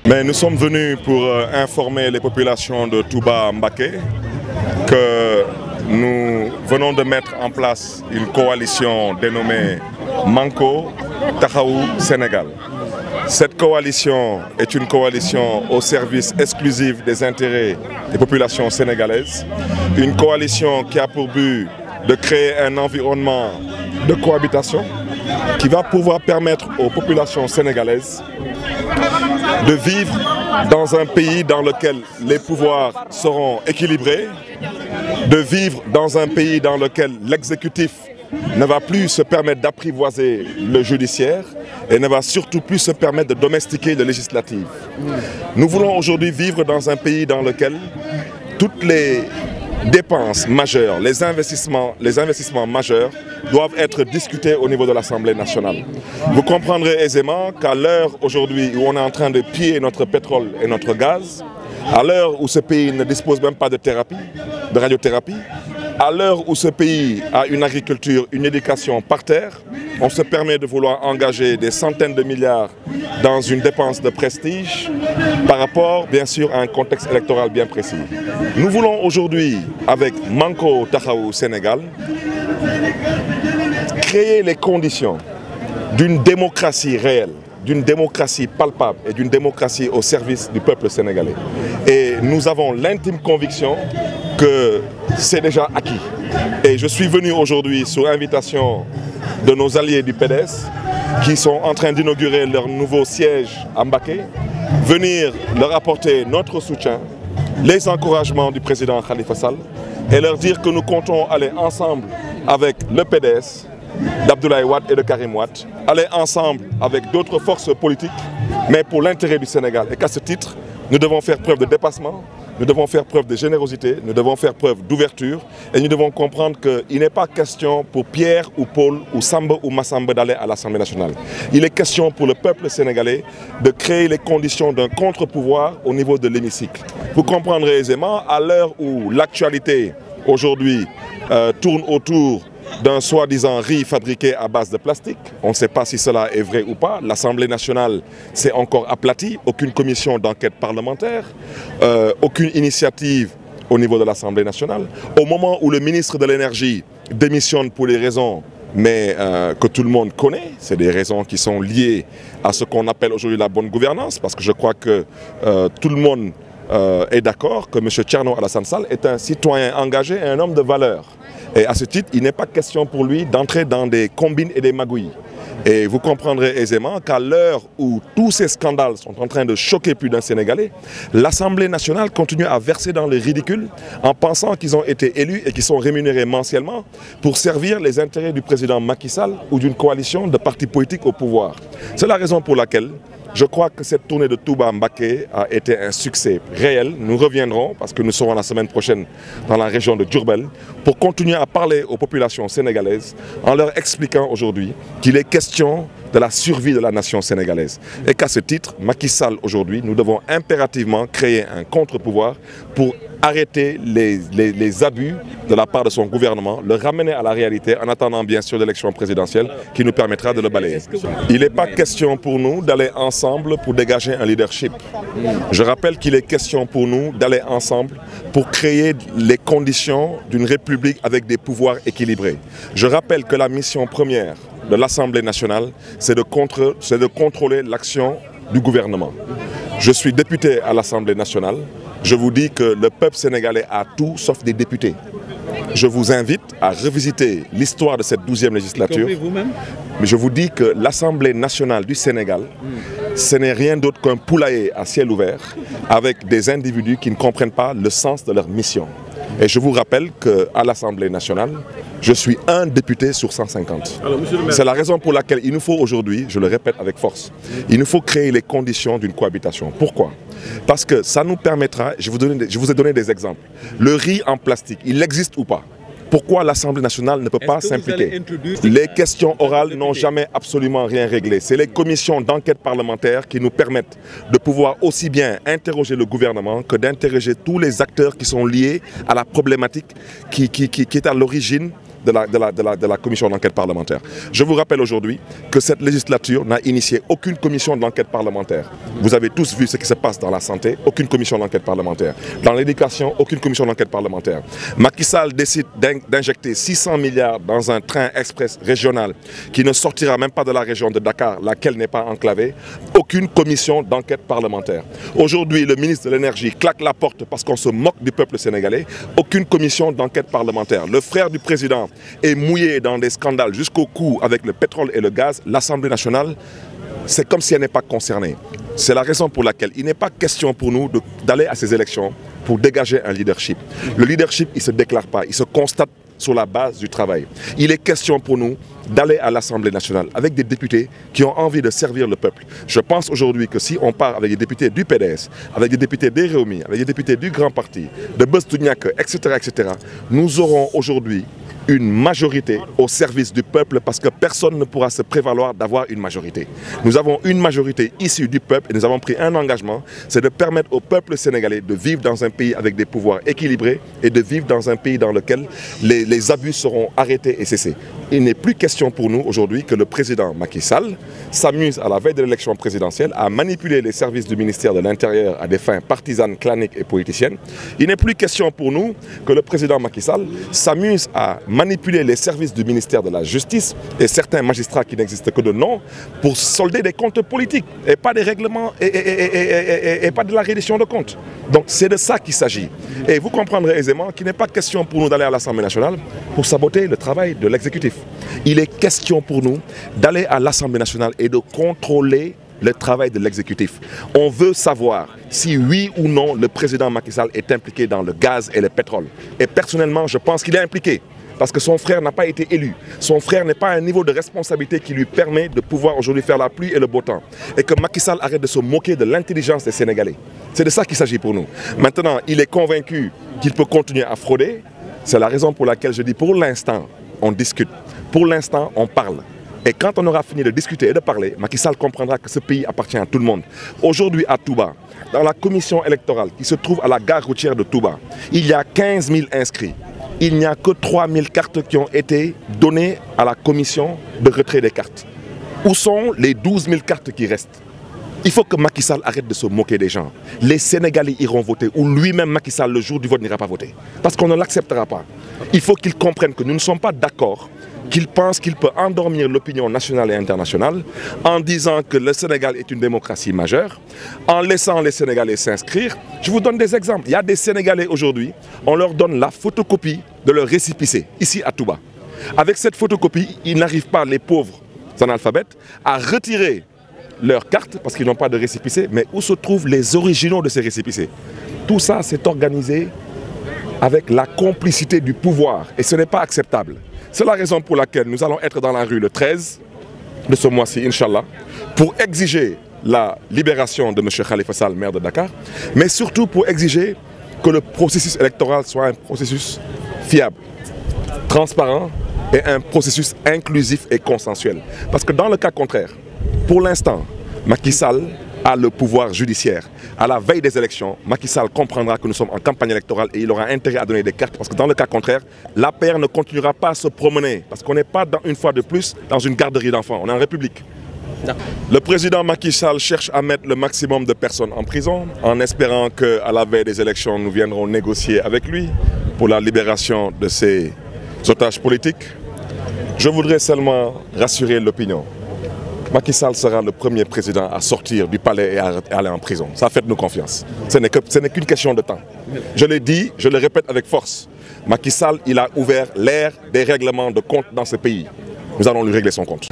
Mais nous sommes venus pour informer les populations de Touba Mbaké que nous venons de mettre en place une coalition dénommée Manko Taxawu Sénégal. Cette coalition est une coalition au service exclusif des intérêts des populations sénégalaises. Une coalition qui a pour but de créer un environnement de cohabitation qui va pouvoir permettre aux populations sénégalaises de vivre dans un pays dans lequel les pouvoirs seront équilibrés, de vivre dans un pays dans lequel l'exécutif ne va plus se permettre d'apprivoiser le judiciaire et ne va surtout plus se permettre de domestiquer le législatif. Nous voulons aujourd'hui vivre dans un pays dans lequel toutes les dépenses majeures, les investissements majeurs doivent être discutés au niveau de l'Assemblée nationale. Vous comprendrez aisément qu'à l'heure aujourd'hui où on est en train de piller notre pétrole et notre gaz, à l'heure où ce pays ne dispose même pas de thérapie, de radiothérapie, à l'heure où ce pays a une agriculture, une éducation par terre, on se permet de vouloir engager des centaines de milliards dans une dépense de prestige par rapport, bien sûr, à un contexte électoral bien précis. Nous voulons aujourd'hui, avec Manko Taxawu Sénégal, créer les conditions d'une démocratie réelle, d'une démocratie palpable et d'une démocratie au service du peuple sénégalais. Et nous avons l'intime conviction que c'est déjà acquis. Et je suis venu aujourd'hui sous invitation de nos alliés du PDS qui sont en train d'inaugurer leur nouveau siège à Mbaké, venir leur apporter notre soutien, les encouragements du président Khalifa Sall et leur dire que nous comptons aller ensemble avec le PDS, d'Abdoulaye Wade et de Karim Wade, aller ensemble avec d'autres forces politiques, mais pour l'intérêt du Sénégal. Et qu'à ce titre, nous devons faire preuve de dépassement, nous devons faire preuve de générosité, nous devons faire preuve d'ouverture et nous devons comprendre qu'il n'est pas question pour Pierre ou Paul ou Samba ou Massamba d'aller à l'Assemblée nationale. Il est question pour le peuple sénégalais de créer les conditions d'un contre-pouvoir au niveau de l'hémicycle. Vous comprendrez aisément, à l'heure où l'actualité aujourd'hui tourne autour d'un soi-disant riz fabriqué à base de plastique. On ne sait pas si cela est vrai ou pas. L'Assemblée nationale s'est encore aplatie. Aucune commission d'enquête parlementaire, aucune initiative au niveau de l'Assemblée nationale. Au moment où le ministre de l'Énergie démissionne pour les raisons que tout le monde connaît, c'est des raisons qui sont liées à ce qu'on appelle aujourd'hui la bonne gouvernance, parce que je crois que tout le monde est d'accord que M. Thierno Alassane Sall est un citoyen engagé et un homme de valeur. Et à ce titre, il n'est pas question pour lui d'entrer dans des combines et des magouilles. Et vous comprendrez aisément qu'à l'heure où tous ces scandales sont en train de choquer plus d'un Sénégalais, l'Assemblée nationale continue à verser dans le ridicule en pensant qu'ils ont été élus et qu'ils sont rémunérés mensuellement pour servir les intérêts du président Macky Sall ou d'une coalition de partis politiques au pouvoir. C'est la raison pour laquelle je crois que cette tournée de Touba Mbaké a été un succès réel. Nous reviendrons, parce que nous serons la semaine prochaine dans la région de Diourbel, pour continuer à parler aux populations sénégalaises en leur expliquant aujourd'hui qu'il est question de la survie de la nation sénégalaise. Et qu'à ce titre, Macky Sall aujourd'hui, nous devons impérativement créer un contre-pouvoir pour arrêter les abus de la part de son gouvernement, le ramener à la réalité en attendant bien sûr l'élection présidentielle qui nous permettra de le balayer. Il n'est pas question pour nous d'aller ensemble pour dégager un leadership. Je rappelle qu'il est question pour nous d'aller ensemble pour créer les conditions d'une république avec des pouvoirs équilibrés. Je rappelle que la mission première de l'Assemblée nationale, c'est de contrôler l'action du gouvernement. Je suis député à l'Assemblée nationale. Je vous dis que le peuple sénégalais a tout sauf des députés. Je vous invite à revisiter l'histoire de cette 12e législature. Mais je vous dis que l'Assemblée nationale du Sénégal, ce n'est rien d'autre qu'un poulailler à ciel ouvert avec des individus qui ne comprennent pas le sens de leur mission. Et je vous rappelle qu'à l'Assemblée nationale, je suis un député sur 150. C'est la raison pour laquelle il nous faut aujourd'hui, je le répète avec force, il nous faut créer les conditions d'une cohabitation. Pourquoi? Parce que ça nous permettra, je vous ai donné des exemples. Le riz en plastique, il existe ou pas? Pourquoi l'Assemblée nationale ne peut pas s'impliquer? Les questions orales n'ont jamais absolument rien réglé. C'est les commissions d'enquête parlementaire qui nous permettent de pouvoir aussi bien interroger le gouvernement que d'interroger tous les acteurs qui sont liés à la problématique qui est à l'origine de la commission d'enquête parlementaire. Je vous rappelle aujourd'hui que cette législature n'a initié aucune commission d'enquête parlementaire. Vous avez tous vu ce qui se passe dans la santé, aucune commission d'enquête parlementaire. Dans l'éducation, aucune commission d'enquête parlementaire. Macky Sall décide d'injecter 600 milliards dans un train express régional qui ne sortira même pas de la région de Dakar, laquelle n'est pas enclavée. Aucune commission d'enquête parlementaire. Aujourd'hui, le ministre de l'Énergie claque la porte parce qu'on se moque du peuple sénégalais. Aucune commission d'enquête parlementaire. Le frère du président est mouillé dans des scandales jusqu'au cou avec le pétrole et le gaz. L'Assemblée nationale, c'est comme si elle n'est pas concernée. C'est la raison pour laquelle il n'est pas question pour nous d'aller à ces élections pour dégager un leadership. Le leadership, il ne se déclare pas, il se constate sur la base du travail. Il est question pour nous d'aller à l'Assemblée nationale avec des députés qui ont envie de servir le peuple. Je pense aujourd'hui que si on part avec des députés du PDS, avec des députés des Réumi, avec des députés du Grand Parti, de Bostuniak, etc., nous aurons aujourd'hui une majorité au service du peuple parce que personne ne pourra se prévaloir d'avoir une majorité. Nous avons une majorité issue du peuple et nous avons pris un engagement, c'est de permettre au peuple sénégalais de vivre dans un pays avec des pouvoirs équilibrés et de vivre dans un pays dans lequel les abus seront arrêtés et cessés. Il n'est plus question pour nous aujourd'hui que le président Macky Sall s'amuse à la veille de l'élection présidentielle à manipuler les services du ministère de l'Intérieur à des fins partisanes, claniques et politiciennes. Il n'est plus question pour nous que le président Macky Sall s'amuse à manipuler les services du ministère de la Justice et certains magistrats qui n'existent que de nom pour solder des comptes politiques et pas des règlements et pas de la reddition de comptes. Donc c'est de ça qu'il s'agit. Et vous comprendrez aisément qu'il n'est pas question pour nous d'aller à l'Assemblée nationale pour saboter le travail de l'exécutif. Il est question pour nous d'aller à l'Assemblée nationale et de contrôler le travail de l'exécutif. On veut savoir si oui ou non le président Macky Sall est impliqué dans le gaz et le pétrole. Et personnellement, je pense qu'il est impliqué. Parce que son frère n'a pas été élu. Son frère n'est pas à un niveau de responsabilité qui lui permet de pouvoir aujourd'hui faire la pluie et le beau temps. Et que Macky Sall arrête de se moquer de l'intelligence des Sénégalais. C'est de ça qu'il s'agit pour nous. Maintenant, il est convaincu qu'il peut continuer à frauder. C'est la raison pour laquelle je dis pour l'instant, on discute. Pour l'instant, on parle. Et quand on aura fini de discuter et de parler, Macky Sall comprendra que ce pays appartient à tout le monde. Aujourd'hui à Touba, dans la commission électorale qui se trouve à la gare routière de Touba, il y a 15 000 inscrits. Il n'y a que 3 000 cartes qui ont été données à la commission de retrait des cartes. Où sont les 12 000 cartes qui restent? Il faut que Macky Sall arrête de se moquer des gens. Les Sénégalais iront voter ou lui-même Macky Sall le jour du vote n'ira pas voter. Parce qu'on ne l'acceptera pas. Il faut qu'il comprenne que nous ne sommes pas d'accord, qu'il pense qu'il peut endormir l'opinion nationale et internationale en disant que le Sénégal est une démocratie majeure, en laissant les Sénégalais s'inscrire. Je vous donne des exemples. Il y a des Sénégalais aujourd'hui, on leur donne la photocopie de leur récépissé, ici à Touba. Avec cette photocopie, ils n'arrivent pas, les pauvres analphabètes, à retirer leur carte parce qu'ils n'ont pas de récépissé, mais où se trouvent les originaux de ces récépissés? Tout ça, c'est organisé avec la complicité du pouvoir et ce n'est pas acceptable. C'est la raison pour laquelle nous allons être dans la rue le 13 de ce mois-ci, Inch'Allah, pour exiger la libération de M. Khalifa Sall, maire de Dakar, mais surtout pour exiger que le processus électoral soit un processus fiable, transparent et un processus inclusif et consensuel. Parce que dans le cas contraire, pour l'instant, Macky Sall a le pouvoir judiciaire. À la veille des élections, Macky Sall comprendra que nous sommes en campagne électorale et il aura intérêt à donner des cartes parce que dans le cas contraire, l'APR ne continuera pas à se promener parce qu'on n'est pas, une fois de plus, dans une garderie d'enfants, on est en République. Le président Macky Sall cherche à mettre le maximum de personnes en prison en espérant qu'à la veille des élections, nous viendrons négocier avec lui pour la libération de ses otages politiques. Je voudrais seulement rassurer l'opinion. Macky Sall sera le premier président à sortir du palais et à aller en prison. Ça fait-nous confiance. Ce n'est qu'une question de temps. Je l'ai dit, je le répète avec force. Macky Sall, il a ouvert l'ère des règlements de compte dans ce pays. Nous allons lui régler son compte.